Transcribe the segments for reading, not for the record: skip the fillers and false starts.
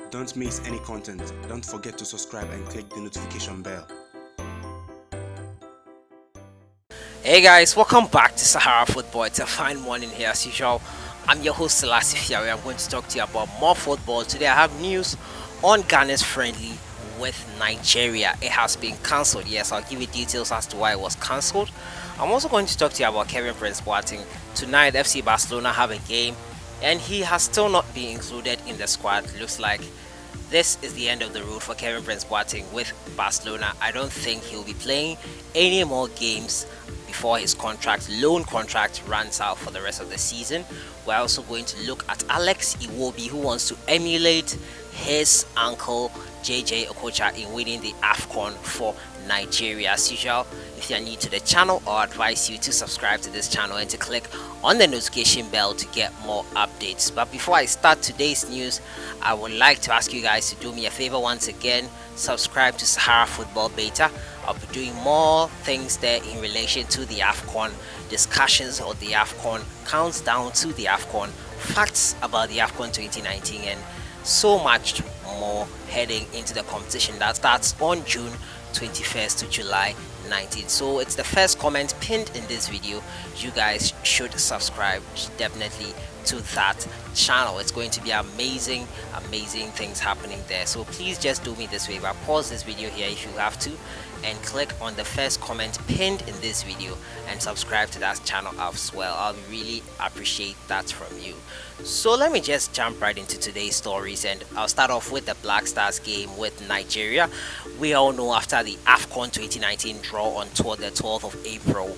Don't miss any content. Don't forget to subscribe and click the notification bell. Hey guys, welcome back to Sahara Football. It's a fine morning here as usual. I'm your host Selassie Fiawe. I'm going to talk to you about more football. Today I have news on Ghana's friendly with Nigeria. It has been cancelled. Yes, I'll give you details as to why it was cancelled. I'm also going to talk to you about Kevin Prince Boateng. Tonight FC Barcelona have a game and he has still not been included in the squad. Looks like this is the end of the road for Kevin Prince Boateng with Barcelona. I don't think he'll be playing any more games before his loan contract runs out for the rest of the season. We're also going to look at IWOBI, who wants to emulate his uncle JJ Okocha in winning the AFCON for Nigeria. As usual, if you're new to the channel, I advise you to subscribe to this channel and to click on the notification bell to get more updates. But before I start today's news, I would like to ask you guys to do me a favor once again. Subscribe to Sahara Football Beta. I'll be doing more things there in relation to the AFCON, discussions of the AFCON, counts down to the AFCON, facts about the AFCON 2019, and so much more heading into the competition that starts on June 21st to July 19th. So it's the first comment pinned in this video. You guys should subscribe definitely to that channel. It's going to be amazing things happening there. So please just do me this favor, pause this video here if you have to, and click on the first comment pinned in this video and subscribe to that channel as well. I'll really appreciate that from you. So let me just jump right into today's stories, and I'll start off with the Black Stars game with Nigeria. We all know after the AFCON 2019 draw on the 12th of April,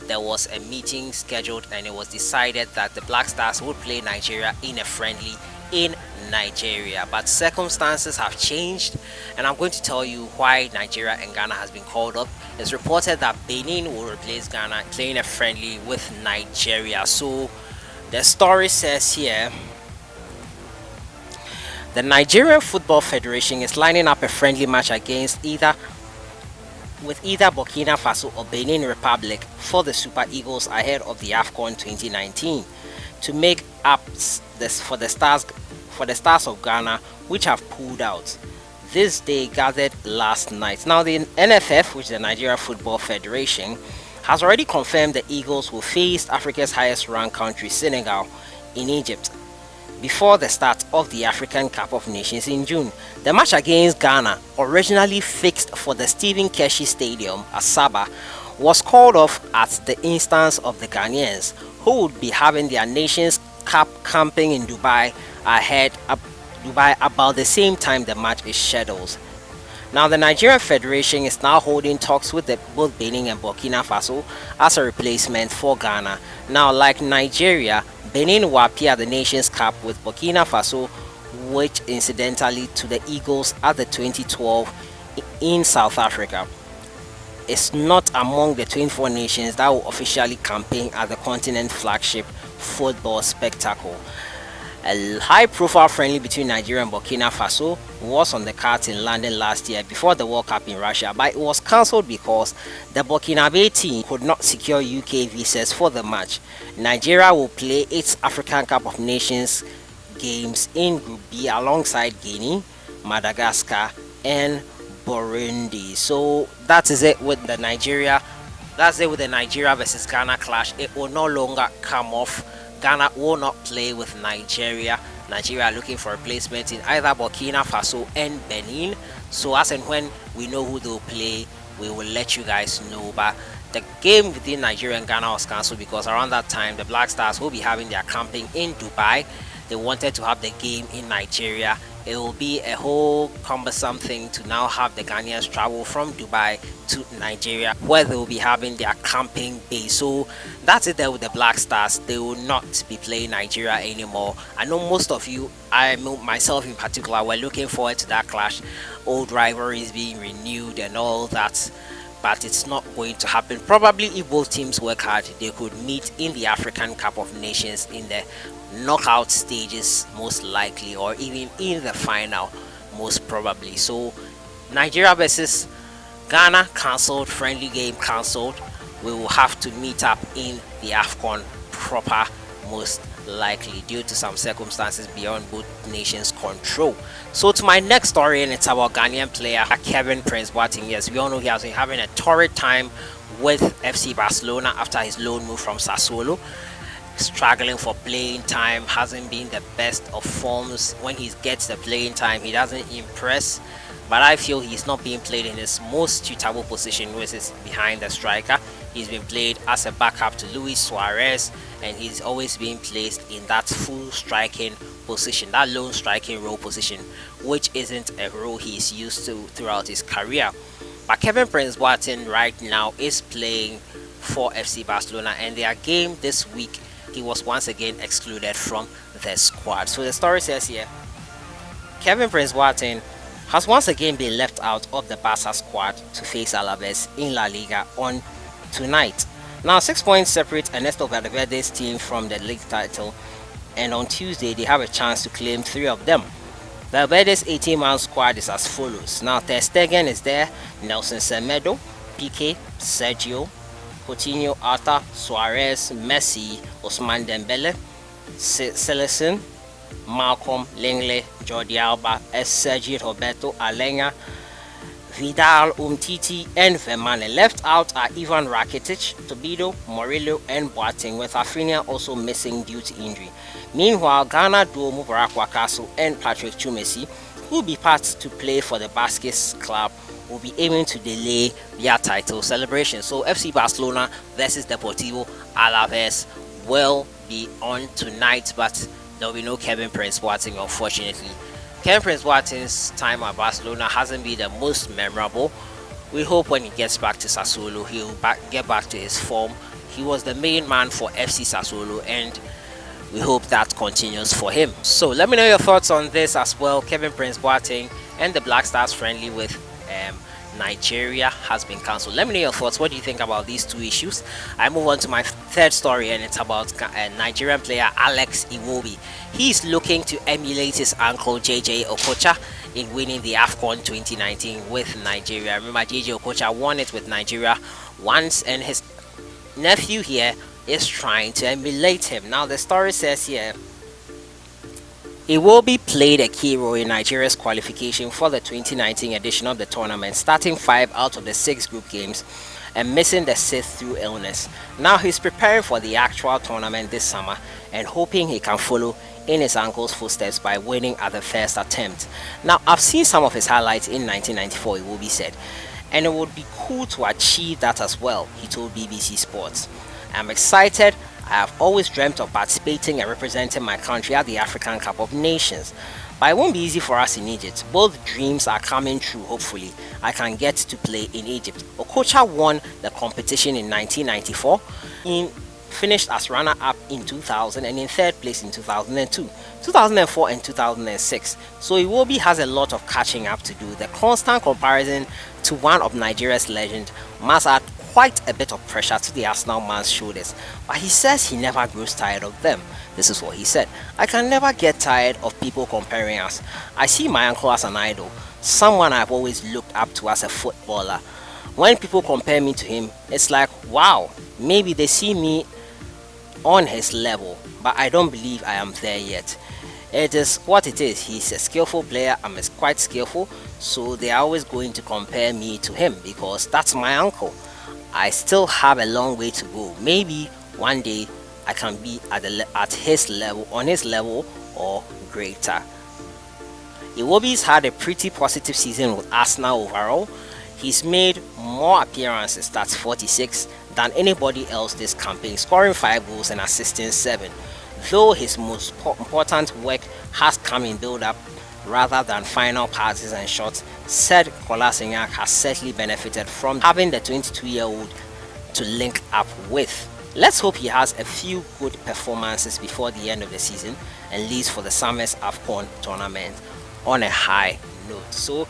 there was a meeting scheduled and it was decided that the Black Stars would play Nigeria in a friendly in Nigeria, but circumstances have changed and I'm going to tell you why Nigeria and Ghana has been called up. It's reported that Benin will replace Ghana playing a friendly with Nigeria. So the story says here, the Nigerian Football Federation is lining up a friendly match against either Burkina Faso or Benin Republic for the Super Eagles ahead of the AFCON 2019 to make up this for the stars of Ghana, which have pulled out. This day gathered last night. Now the NFF, which is the Nigeria Football Federation, has already confirmed the Eagles will face Africa's highest ranked country, Senegal, in Egypt before the start of the African Cup of Nations in June. The match against Ghana, originally fixed for the Stephen Keshi Stadium, Asaba, was called off at the instance of the Ghanaians, who would be having their Nations Cup camping in Dubai about the same time the match is scheduled. Now the Nigerian Federation is now holding talks with both Benin and Burkina Faso as a replacement for Ghana. Now, like Nigeria, Benin will appear at the Nations Cup with Burkina Faso, which incidentally to the Eagles at the 2012 in South Africa. It's not among the 24 nations that will officially campaign at the continent flagship football spectacle. A high-profile friendly between Nigeria and Burkina Faso was on the cards in London last year before the World Cup in Russia, but it was cancelled because the Burkinabe team could not secure UK visas for the match. Nigeria will play its African Cup of Nations games in Group B alongside Guinea, Madagascar, and Burundi. So that is it with the Nigeria. That's it with the Nigeria versus Ghana clash. It will no longer come off. Ghana will not play with Nigeria. Nigeria looking for a replacement in either Burkina Faso and Benin. So as and when we know who they'll play, we will let you guys know. But the game between Nigeria and Ghana was cancelled because around that time the Black Stars will be having their camping in Dubai. They wanted to have the game in Nigeria. It will be a whole cumbersome thing to now have the Ghanaians travel from Dubai to Nigeria, where they will be having their camping base. So that's it there with the Black Stars. They will not be playing Nigeria anymore. I know most of you, myself in particular, were looking forward to that clash. Old rivalries being renewed and all that, but it's not going to happen. Probably if both teams work hard, they could meet in the African Cup of Nations in the knockout stages most likely, or even in the final most probably. So Nigeria versus Ghana cancelled, friendly game cancelled. We will have to meet up in the AFCON proper most likely due to some circumstances beyond both nations' control. So to my next story, and it's about Ghanaian player Kevin Prince Boateng. Yes, we all know he has been having a torrid time with FC Barcelona after his loan move from Sassuolo. Struggling for playing time, hasn't been the best of forms. When he gets the playing time, he doesn't impress. But I feel he's not being played in his most suitable position, which is behind the striker. He's been played as a backup to Luis Suarez, and he's always been placed in that full striking position, that lone striking role position, which isn't a role he's used to throughout his career. But Kevin Prince Boateng right now is playing for FC Barcelona, and their game this week he was once again excluded from the squad. So the story says here, Kevin Prince Boateng has once again been left out of the Barca squad to face Alaves in La Liga on tonight. Now 6 points separate Ernesto Valverde's team from the league title, and on Tuesday they have a chance to claim 3 of them. Valverde's 18-man squad is as follows. Now Ter Stegen is there, Nelson Semedo, Piqué, Sergio, Coutinho, Arta, Suarez, Messi, Ousmane Dembele, Celestin, Malcolm, Lenglet, Jordi Alba, Sergio Roberto, Alenya, Vidal, Umtiti, and Vermaelen. Left out are Ivan Rakitic, Tobido, Murillo, and Boateng, with Rafinha also missing due to injury. Meanwhile, Ghana duo Mubarak Wakaso and Patrick Chumesi, who will be part to play for the Baskets club, will be aiming to delay their title celebration. So FC Barcelona versus Deportivo Alaves will be on tonight, but there will be no Kevin Prince Boateng, unfortunately. Kevin Prince Boateng's time at Barcelona hasn't been the most memorable. We hope when he gets back to Sassuolo, he'll get back to his form. He was the main man for FC Sassuolo, and we hope that continues for him. So let me know your thoughts on this as well. Kevin Prince Boateng and the Black Stars friendly with Nigeria has been cancelled. Let me know your thoughts. What do you think about these two issues? I move on to my third story, and it's about Nigerian player Alex Iwobi. He's looking to emulate his uncle JJ Okocha in winning the AFCON 2019 with Nigeria. Remember, JJ Okocha won it with Nigeria once, and his nephew here is trying to emulate him. Now the story says here, Iwobi played a key role in Nigeria's qualification for the 2019 edition of the tournament, starting 5 out of the 6 group games and missing the 6th through illness. Now he's preparing for the actual tournament this summer and hoping he can follow in his uncle's footsteps by winning at the first attempt. Now I've seen some of his highlights in 1994, Iwobi said, and it would be cool to achieve that as well, he told BBC Sports. I'm excited. I have always dreamt of participating and representing my country at the African Cup of Nations. But it won't be easy for us in Egypt. Both dreams are coming true, hopefully. I can get to play in Egypt. Okocha won the competition in 1994. He finished as runner-up in 2000 and in 3rd place in 2002, 2004 and 2006. So Iwobi has a lot of catching up to do. The constant comparison to one of Nigeria's legends must add quite a bit of pressure to the Arsenal man's shoulders, but he says he never grows tired of them. This is what he said: I can never get tired of people comparing us. I see my uncle as an idol, someone I've always looked up to as a footballer. When people compare me to him, it's like, wow, maybe they see me on his level, but I don't believe I am there yet. It is what it is. He's a skillful player, I'm quite skillful, so they are always going to compare me to him because that's my uncle. I still have a long way to go. Maybe one day I can be at his level, on his level, or greater. Iwobi's had a pretty positive season with Arsenal overall. He's made more appearances, that's 46, than anybody else this campaign, scoring 5 goals and assisting 7. Though his most important work has come in build-up rather than final passes and shots, said Kolasinac has certainly benefited from having the 22-year-old to link up with. Let's hope he has a few good performances before the end of the season and leaves for the summer's AFCON tournament on a high note. So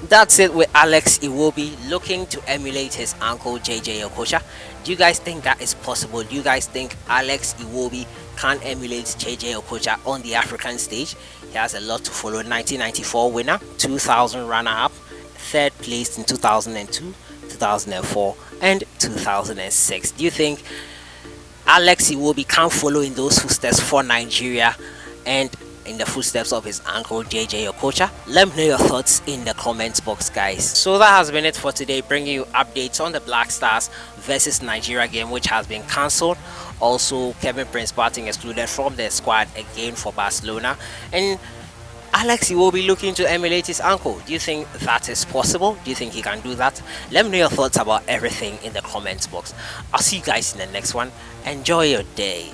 that's it with Alex Iwobi looking to emulate his uncle JJ Okocha. Do you guys think that is possible? Do you guys think Alex Iwobi can emulate JJ Okocha on the African stage? He has a lot to follow. 1994 winner, 2000 runner-up, 3rd place in 2002, 2004 and 2006. Do you think Alex Iwobi can't follow in those footsteps for Nigeria and in the footsteps of his uncle JJ Okocha? Let me know your thoughts in the comments box, guys. So that has been it for today, bringing you updates on the Black Stars versus Nigeria game, which has been cancelled. Also, Kevin Prince Boateng excluded from the squad again for Barcelona, and Alex Iwobi looking to emulate his uncle. Do you think that is possible? Do you think he can do that? Let me know your thoughts about everything in the comments box. I'll see you guys in the next one. Enjoy your day.